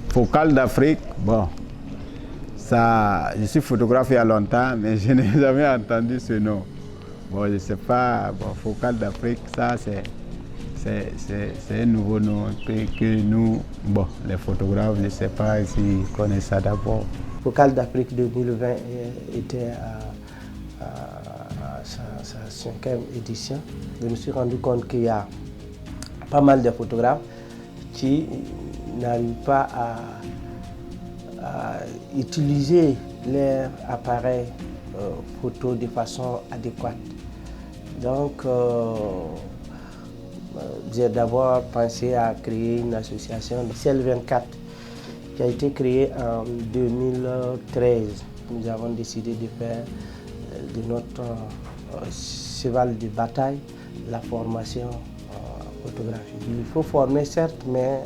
Focal d'Afrique, bon, ça, je suis photographe il y a longtemps, mais je n'ai jamais entendu ce nom. Bon, je ne sais pas, bon, Focal d'Afrique, ça c'est un nouveau nom que nous, bon, les photographes, je ne sais pas s'ils connaissent ça d'abord. Focal d'Afrique 2020 était à sa 5e édition. Je me suis rendu compte qu'il y a pas mal de photographes qui n'arrivent pas à utiliser leur appareil photo de façon adéquate. Donc, j'ai d'abord pensé à créer une association, Pixel 24, qui a été créée en 2013. Nous avons décidé de faire de notre cheval de bataille la formation en photographie. Il faut former certes, mais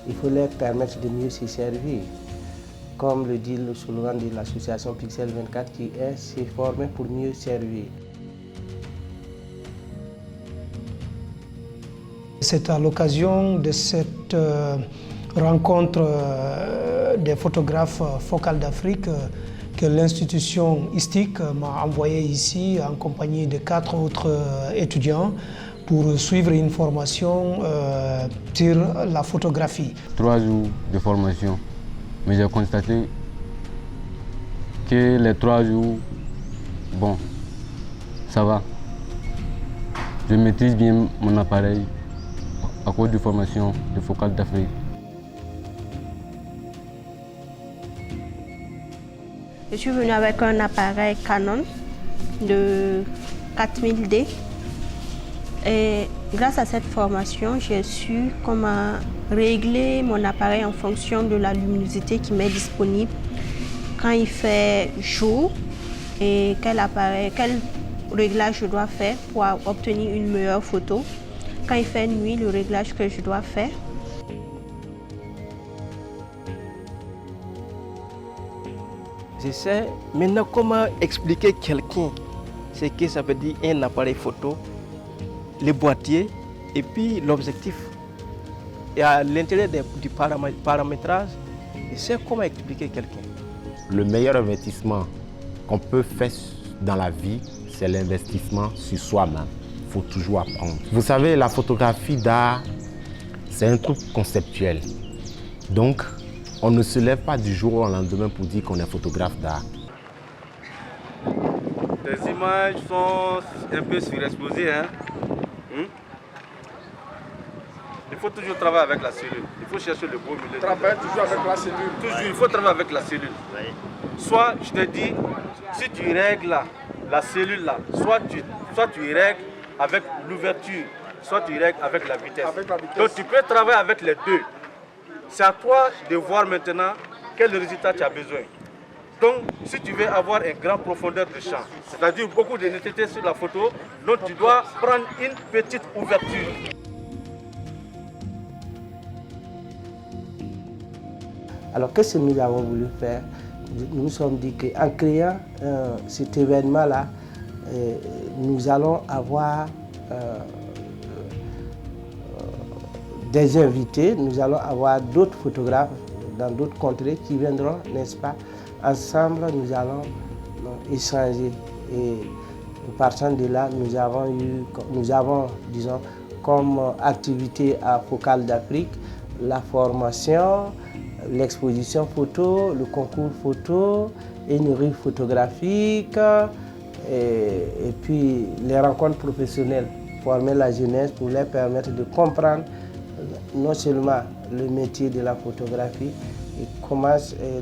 il faut leur permettre de mieux se servir. Comme le dit le slogan de l'association Pixel 24, qui est se former pour mieux servir. C'est à l'occasion de cette rencontre des photographes Focal d'Afrique que l'institution ISTIC m'a envoyé ici en compagnie de 4 autres étudiants pour suivre une formation sur la photographie. 3 jours de formation, mais j'ai constaté que les 3 jours, bon, ça va. Je maîtrise bien mon appareil à cause de formation de Focal d'Afrique. Je suis venue avec un appareil Canon de 4000D et grâce à cette formation, j'ai su comment régler mon appareil en fonction de la luminosité qui m'est disponible, quand il fait jour et quel réglage je dois faire pour obtenir une meilleure photo. Quand il fait nuit, le réglage que je dois faire. Je sais maintenant comment expliquer quelqu'un ce que ça veut dire un appareil photo, le boîtier et puis l'objectif. Et à l'intérieur du paramétrage, je sais comment expliquer quelqu'un. Le meilleur investissement qu'on peut faire dans la vie, c'est l'investissement sur soi-même. Il faut toujours apprendre. Vous savez, la photographie d'art, c'est un truc conceptuel. Donc, on ne se lève pas du jour au lendemain pour dire qu'on est photographe d'art. Les images sont un peu surexposées. Hein? Il faut toujours travailler avec la cellule. Il faut chercher le beau milieu. Travailler toujours avec la cellule. Toujours, il faut travailler avec la cellule. Oui. Soit, je te dis, si tu règles la cellule là, soit tu règles avec l'ouverture, soit tu règles avec la vitesse. Donc tu peux travailler avec les deux. C'est à toi de voir maintenant quel résultat tu as besoin. Donc si tu veux avoir une grande profondeur de champ, c'est-à-dire beaucoup de netteté sur la photo, donc tu dois prendre une petite ouverture. Alors qu'est-ce que nous avons voulu faire? Nous nous sommes dit qu'en créant cet événement-là, nous allons avoir des invités, nous allons avoir d'autres photographes dans d'autres contrées qui viendront, n'est-ce pas? Ensemble, nous allons échanger. Et partant de là, nous avons, disons, comme activité à Focal d'Afrique, la formation, l'exposition photo, le concours photo, une rue photographique, et puis les rencontres professionnelles, former la jeunesse pour leur permettre de comprendre non seulement le métier de la photographie, et comment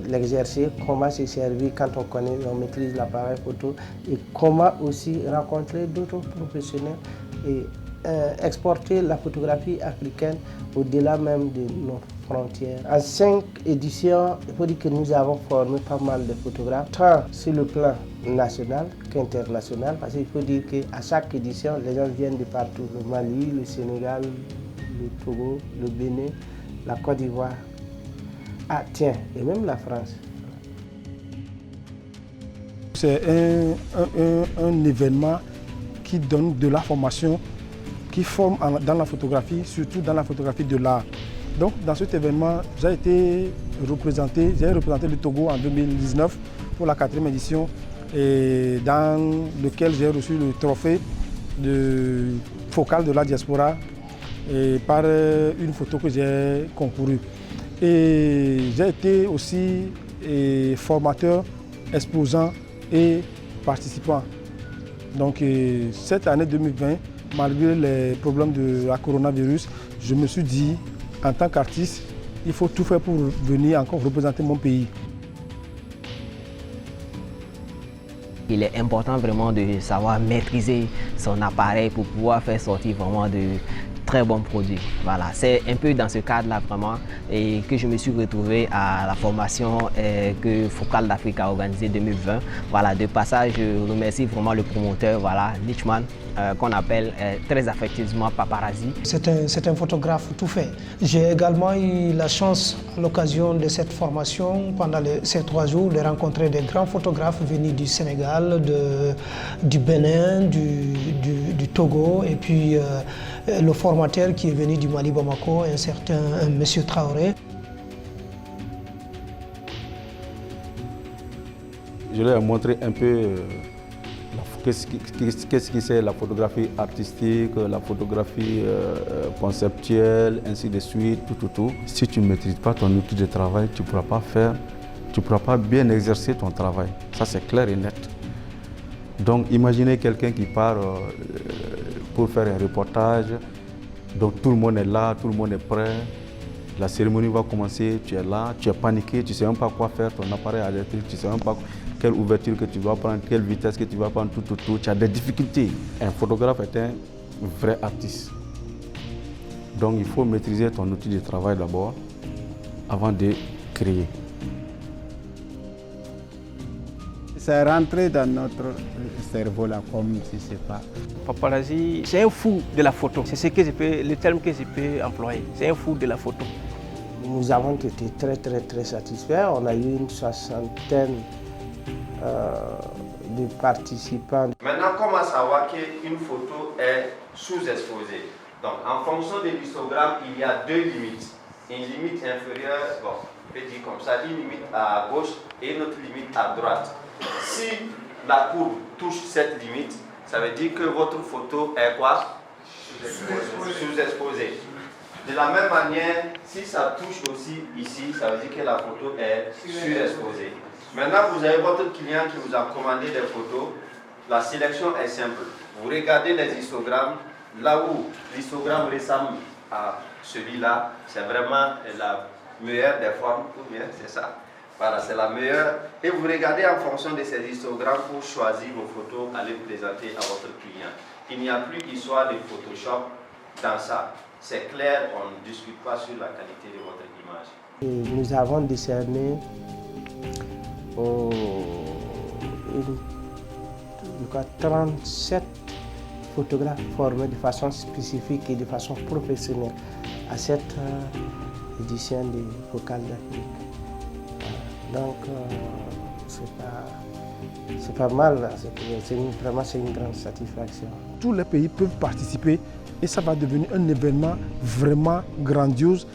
l'exercer, comment se servir quand on connaît, on maîtrise l'appareil photo, et comment aussi rencontrer d'autres professionnels et exporter la photographie africaine au-delà même de nos frontières. En 5 éditions, il faut dire que nous avons formé pas mal de photographes, tant sur le plan national qu'international, parce qu'il faut dire qu'à chaque édition, les gens viennent de partout, le Mali, le Sénégal, le Togo, le Bénin, la Côte d'Ivoire, ah tiens, et même la France. C'est un événement qui donne de la formation, qui forme dans la photographie, surtout dans la photographie de l'art. Donc dans cet événement, j'ai été représenté le Togo en 2019 pour la 4e édition, et dans lequel j'ai reçu le trophée de focal de la diaspora et par une photo que j'ai concouru. Et j'ai été aussi formateur, exposant et participant. Donc cette année 2020, malgré les problèmes de la coronavirus, je me suis dit, en tant qu'artiste, il faut tout faire pour venir encore représenter mon pays. Il est important vraiment de savoir maîtriser son appareil pour pouvoir faire sortir vraiment de très bons produits. Voilà, c'est un peu dans ce cadre-là vraiment et que je me suis retrouvé à la formation que Focal d'Afrique a organisée 2020. Voilà, de passage, je remercie vraiment le promoteur, voilà, Lichman, qu'on appelle très affectueusement Paparazzi. C'est un photographe tout fait. J'ai également eu la chance, à l'occasion de cette formation, pendant ces 3 jours, de rencontrer des grands photographes venus du Sénégal, du Bénin, du Togo, et puis le formateur qui est venu du Mali Bamako, un certain Monsieur Traoré. Je leur ai montré un peu qu'est-ce que c'est la photographie artistique, la photographie conceptuelle, ainsi de suite, tout. Si tu ne maîtrises pas ton outil de travail, tu ne pourras pas bien exercer ton travail. Ça, c'est clair et net. Donc, imaginez quelqu'un qui part pour faire un reportage. Donc, tout le monde est là, tout le monde est prêt. La cérémonie va commencer, tu es là, tu es paniqué, tu ne sais même pas quoi faire, ton appareil électrique, tu ne sais même pas quelle ouverture que tu dois prendre, quelle vitesse que tu vas prendre, tout. Tu as des difficultés. Un photographe est un vrai artiste. Donc il faut maîtriser ton outil de travail d'abord, avant de créer. C'est rentré dans notre cerveau là, comme si c'est pas. Paparazzi, c'est un fou de la photo. C'est le terme que je peux employer. C'est un fou de la photo. Nous avons été très satisfaits. On a eu une 60aine de participants. Maintenant, comment savoir qu'une photo est sous-exposée? Donc, en fonction de l'histogramme, il y a 2 limites. Une limite inférieure, bon, on peut dire comme ça, une limite à gauche et une autre limite à droite. Si la courbe touche cette limite, ça veut dire que votre photo est quoi? Sous-exposée. De la même manière, si ça touche aussi ici, ça veut dire que la photo est surexposée. Maintenant, vous avez votre client qui vous a commandé des photos. La sélection est simple. Vous regardez les histogrammes. Là où l'histogramme ressemble à celui-là, c'est vraiment la meilleure des formes. Ou bien, c'est ça. Voilà, c'est la meilleure. Et vous regardez en fonction de ces histogrammes pour choisir vos photos, à les présenter à votre client. Il n'y a plus d'histoire de Photoshop dans ça. C'est clair, on ne discute pas sur la qualité de votre image. Et nous avons décerné 37 photographes formés de façon spécifique et de façon professionnelle à cette édition de Focal d'Afrique. Donc, c'est pas mal, vraiment c'est une grande satisfaction. Tous les pays peuvent participer et ça va devenir un événement vraiment grandiose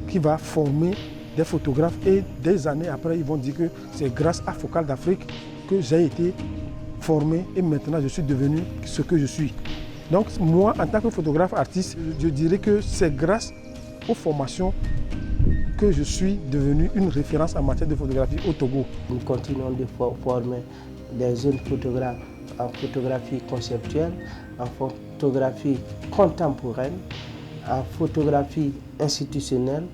qui va former des photographes et des années après ils vont dire que c'est grâce à Focal d'Afrique que j'ai été formé et maintenant je suis devenu ce que je suis. Donc moi en tant que photographe artiste, je dirais que c'est grâce aux formations que je suis devenu une référence en matière de photographie au Togo. Nous continuons de former des jeunes photographes en photographie conceptuelle, en photographie contemporaine, en photographie institutionnelle,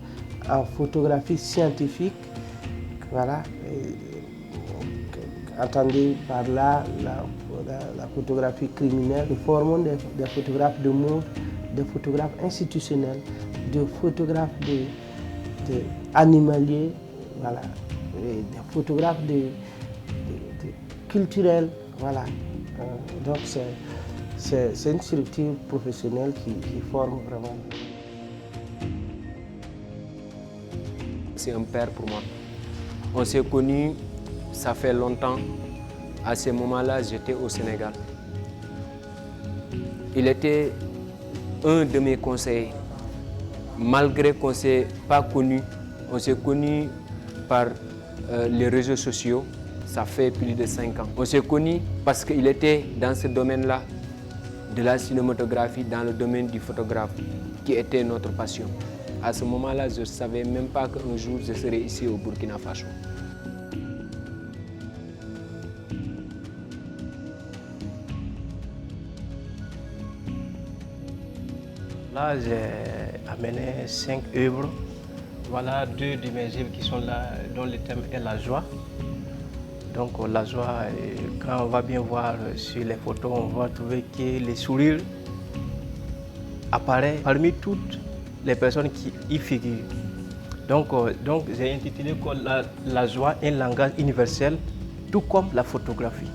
en photographie scientifique. Voilà. Entendez par là la photographie criminelle. Nous formons des photographes de mode, des photographes institutionnels, des photographes animaliers, voilà, et des photographes culturels. Voilà. Donc c'est une structure professionnelle qui forme vraiment. C'est un père pour moi. On s'est connus, ça fait longtemps. À ce moment-là, j'étais au Sénégal. Il était un de mes conseillers. Malgré qu'on ne s'est pas connus, on s'est connus par les réseaux sociaux. Ça fait plus de 5 ans. On s'est connus parce qu'il était dans ce domaine-là, de la cinématographie, dans le domaine du photographe, qui était notre passion. À ce moment-là, je ne savais même pas qu'un jour je serais ici au Burkina Faso. Là, j'ai amené 5 œuvres. Voilà 2 de mes œuvres qui sont là, dont le thème est la joie. Donc la joie, quand on va bien voir sur les photos, on va trouver que le sourire apparaît parmi toutes les personnes qui y figurent. Donc j'ai intitulé la joie, un langage universel, tout comme la photographie.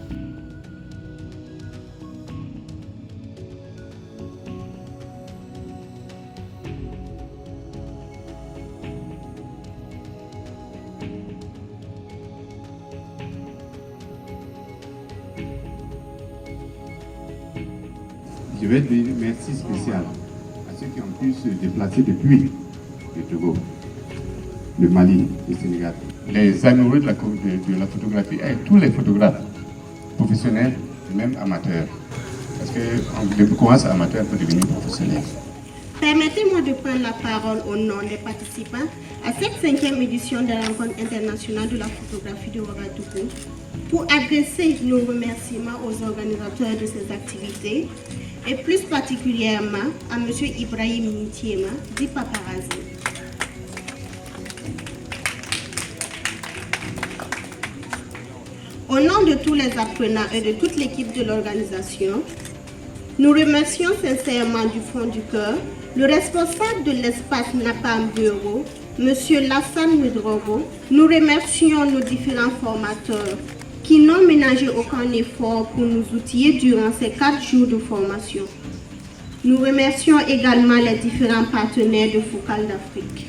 Je vais dire merci spécial à ceux qui ont pu se déplacer depuis le Togo, le Mali, le Sénégal. Les amoureux de la photographie et tous les photographes professionnels et même amateurs. Parce que commence amateur pour devenir professionnel. Permettez-moi de prendre la parole au nom des participants à cette 5e édition de la rencontre internationale de la photographie de Ouagadougou pour adresser nos remerciements aux organisateurs de ces activités et plus particulièrement à M. Ibrahim Nitiema, dit Paparazzi. Au nom de tous les apprenants et de toute l'équipe de l'organisation, nous remercions sincèrement du fond du cœur le responsable de l'espace Napam Bureau, M. Lassane Ouedraogo. Nous remercions nos différents formateurs qui n'ont ménagé aucun effort pour nous outiller durant ces 4 jours de formation. Nous remercions également les différents partenaires de Focal d'Afrique.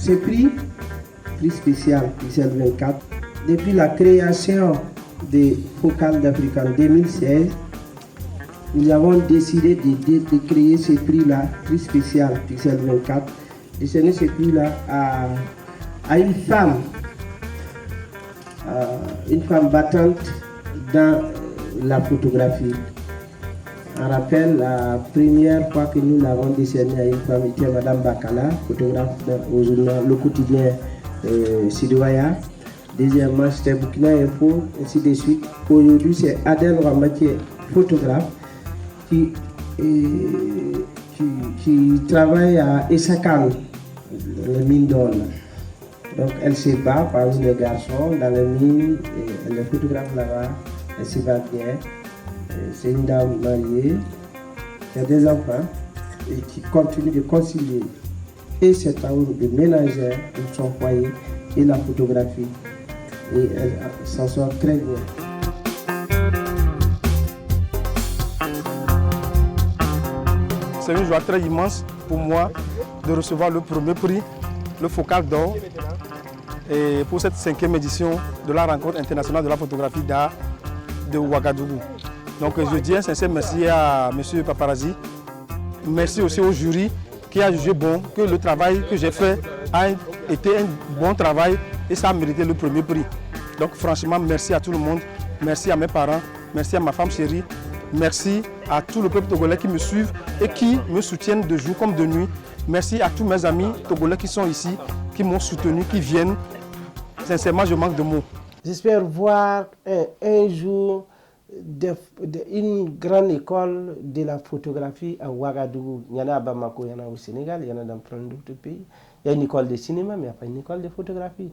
Ce prix spécial, PIXEL 24, depuis la création des Focal d'Afrique en 2016, nous avons décidé de créer ce prix-là, prix spécial PIXEL 24, et ce n'est ce prix-là à une femme battante dans la photographie. On rappelle la première fois que nous l'avons décerné à une femme était Madame Bakala, photographe au journal Le Quotidien Sidouaya. Deuxièmement, c'était Burkina Info, ainsi de suite. Aujourd'hui, c'est Adèle Ramatier, photographe, qui travaille à Essakane, dans les mines d'or. Donc, elle se bat parmi les garçons dans les mines, et elle est photographe là-bas, elle se bat bien. C'est une dame mariée, qui a des enfants et qui continue de concilier et cet amour de ménagère pour son foyer et la photographie. Et elle s'en sort très bien. C'est une joie très immense pour moi de recevoir le premier prix, le Focal d'or, et pour cette 5e édition de la rencontre internationale de la photographie d'art de Ouagadougou. Donc je dis un sincère merci à M. Paparazzi. Merci aussi au jury qui a jugé bon que le travail que j'ai fait a été un bon travail et ça a mérité le premier prix. Donc franchement, merci à tout le monde, merci à mes parents, merci à ma femme chérie, merci à tout le peuple togolais qui me suivent et qui me soutiennent de jour comme de nuit. Merci à tous mes amis togolais qui sont ici, qui m'ont soutenu, qui viennent. Sincèrement, je manque de mots. J'espère voir un jour une grande école de la photographie à Ouagadougou. Il y en a à Bamako, il y en a au Sénégal, il y en a dans plein d'autres pays. Il y a une école de cinéma, mais il n'y a pas une école de photographie.